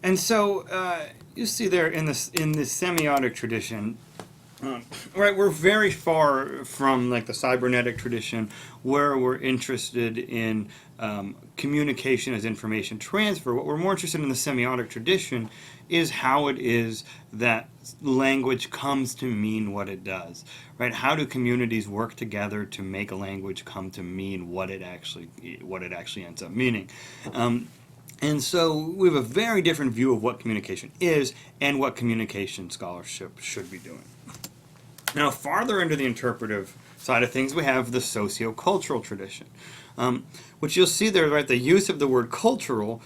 And so you see there in this semiotic tradition, right, we're very far from like the cybernetic tradition, where we're interested in communication as information transfer. What we're more interested in the semiotic tradition is how it is that language comes to mean what it does, right? How do communities work together to make a language come to mean what it actually ends up meaning? And so we have a very different view of what communication is and what communication scholarship should be doing. Now, farther into the interpretive side of things, we have the sociocultural tradition, which you'll see there, right? The use of the word cultural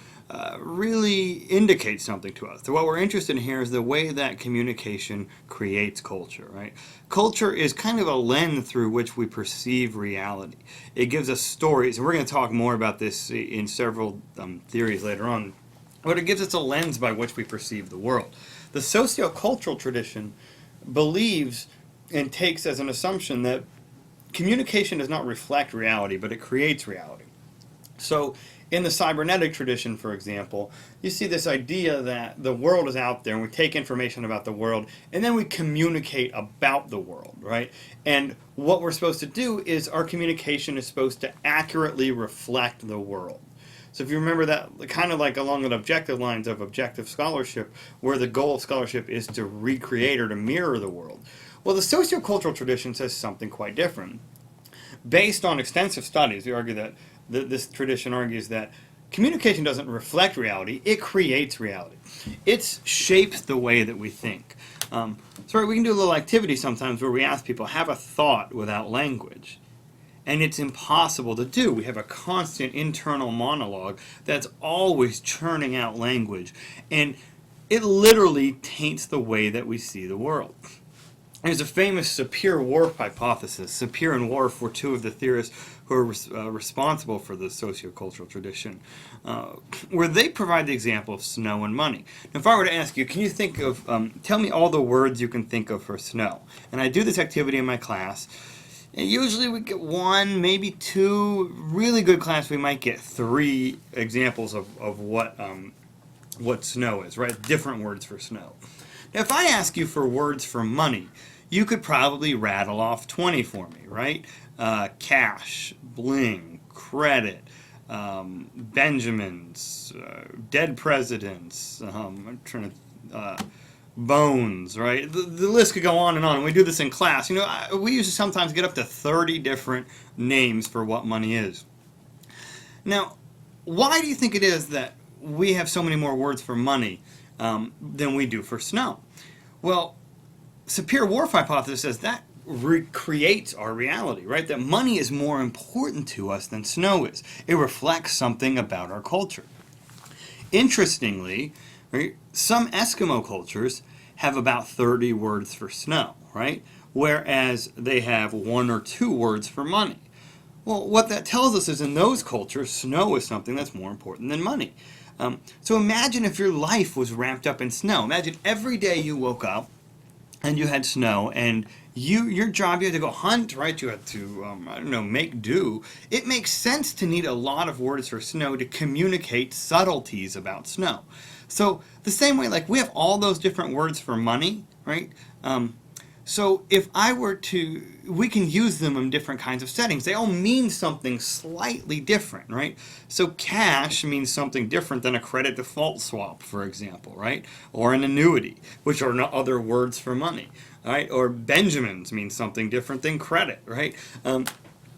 really indicates something to us. So what we're interested in here is the way that communication creates culture, right? Culture is kind of a lens through which we perceive reality. It gives us stories, and we're going to talk more about this in several theories later on, but it gives us a lens by which we perceive the world. The sociocultural tradition believes and takes as an assumption that communication does not reflect reality, but it creates reality. So in the cybernetic tradition, for example, you see this idea that the world is out there and we take information about the world and then we communicate about the world, right? And what we're supposed to do is our communication is supposed to accurately reflect the world. So if you remember that, kind of like along the objective lines of objective scholarship, where the goal of scholarship is to recreate or to mirror the world. Well, the sociocultural tradition says something quite different. Based on extensive studies, we argue that this tradition argues that communication doesn't reflect reality, it creates reality. It shapes the way that we think. So we can do a little activity sometimes where we ask people, have a thought without language. And it's impossible to do. We have a constant internal monologue that's always churning out language. And it literally taints the way that we see the world. There's a famous Sapir-Whorf hypothesis. Sapir and Whorf were two of the theorists who are responsible for the sociocultural tradition, where they provide the example of snow and money. Now, if I were to ask you, can you think of, tell me all the words you can think of for snow? And I do this activity in my class. And usually we get one, maybe two. Really good class, we might get three examples of what snow is, right? Different words for snow. Now, if I ask you for words for money, you could probably rattle off 20 for me, right? Cash, bling, credit, Benjamins, dead presidents, I'm trying to, bones, right? The list could go on and on. And we do this in class. You know, we usually sometimes get up to 30 different names for what money is. Now, why do you think it is that we have so many more words for money than we do for snow? Well, Sapir-Whorf hypothesis says that recreates our reality, right? That money is more important to us than snow is. It reflects something about our culture. Interestingly, right, some Eskimo cultures have about 30 words for snow, right? Whereas they have 1 or 2 words for money. Well, what that tells us is in those cultures, snow is something that's more important than money. So imagine if your life was wrapped up in snow. Imagine every day you woke up and you had snow, and your job, you had to go hunt, right? You had to, make do. It makes sense to need a lot of words for snow to communicate subtleties about snow. So the same way, like we have all those different words for money, right? So if I were to, we can use them in different kinds of settings. They all mean something slightly different, right? So cash means something different than a credit default swap, for example, right? Or an annuity, which are not other words for money, right? Or Benjamins means something different than credit, right?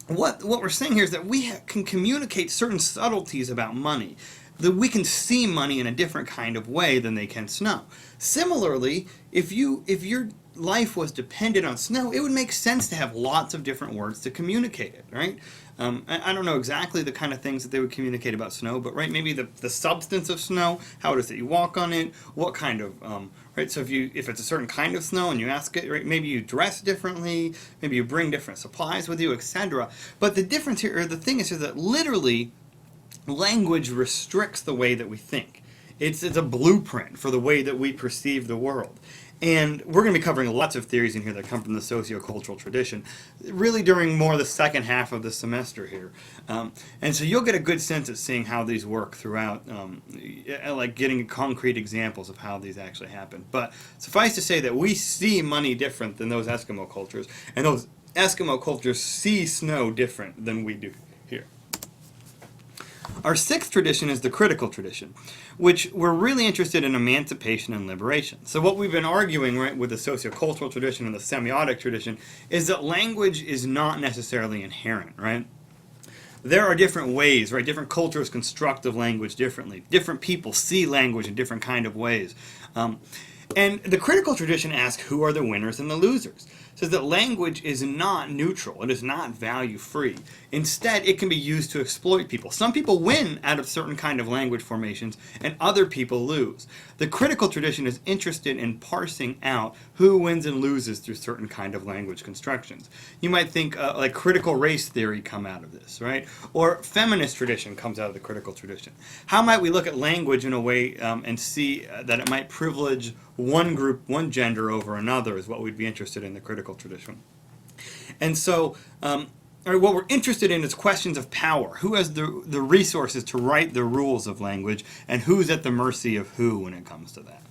What we're saying here is that we can communicate certain subtleties about money, that we can see money in a different kind of way than they can snow. Similarly, if your life was dependent on snow, it would make sense to have lots of different words to communicate it, right? I don't know exactly the kind of things that they would communicate about snow, but right, maybe the substance of snow, how it is that you walk on it, what kind of, right? So if it's a certain kind of snow and you ask it, right, maybe you dress differently, maybe you bring different supplies with you, etc. But the difference here, or the thing is that literally, language restricts the way that we think. It's a blueprint for the way that we perceive the world. And we're going to be covering lots of theories in here that come from the sociocultural tradition, really during more the second half of the semester here. And so you'll get a good sense at seeing how these work throughout, like getting concrete examples of how these actually happen. But suffice to say that we see money different than those Eskimo cultures, and those Eskimo cultures see snow different than we do here. Our sixth tradition is the critical tradition, which we're really interested in emancipation and liberation. So what we've been arguing, right, with the sociocultural tradition and the semiotic tradition is that language is not necessarily inherent, right? There are different ways, right? Different cultures construct the language differently. Different people see language in different kind of ways. And the critical tradition asks who are the winners and the losers. It says that language is not neutral. It is not value-free. Instead, it can be used to exploit people. Some people win out of certain kind of language formations, and other people lose. The critical tradition is interested in parsing out who wins and loses through certain kind of language constructions. You might think like critical race theory come out of this, right? Or feminist tradition comes out of the critical tradition. How might we look at language in a way and see that it might privilege one group, one gender over another is what we'd be interested in the critical tradition. And so what we're interested in is questions of power. Who has the resources to write the rules of language, and who's at the mercy of who when it comes to that?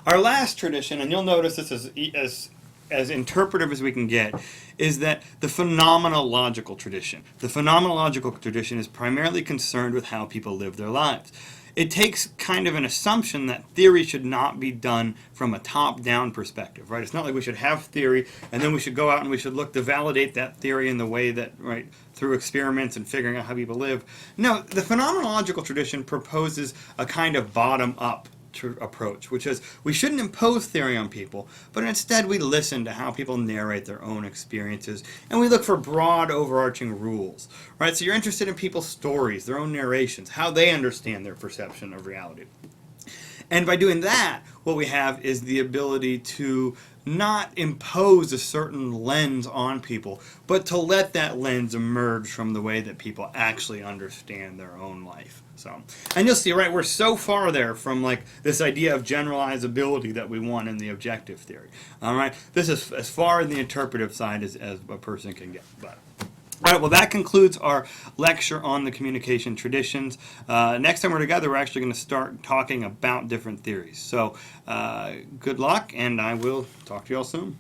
Our last tradition, and you'll notice this is as interpretive as we can get, is that the phenomenological tradition. The phenomenological tradition is primarily concerned with how people live their lives. It takes kind of an assumption that theory should not be done from a top-down perspective, right? It's not like we should have theory and then we should go out and we should look to validate that theory in the way that, right, through experiments and figuring out how people live. No, the phenomenological tradition proposes a kind of bottom-up approach, which is we shouldn't impose theory on people, but instead we listen to how people narrate their own experiences, and we look for broad overarching rules, right? So you're interested in people's stories, their own narrations, how they understand their perception of reality. And by doing that, what we have is the ability to not impose a certain lens on people, but to let that lens emerge from the way that people actually understand their own life. So, and you'll see, right, we're so far there from like this idea of generalizability that we want in the objective theory. All right, this is as far in the interpretive side as a person can get. But all right, well, that concludes our lecture on the communication traditions. Next time we're together, we're actually going to start talking about different theories. So good luck, and I will talk to you all soon.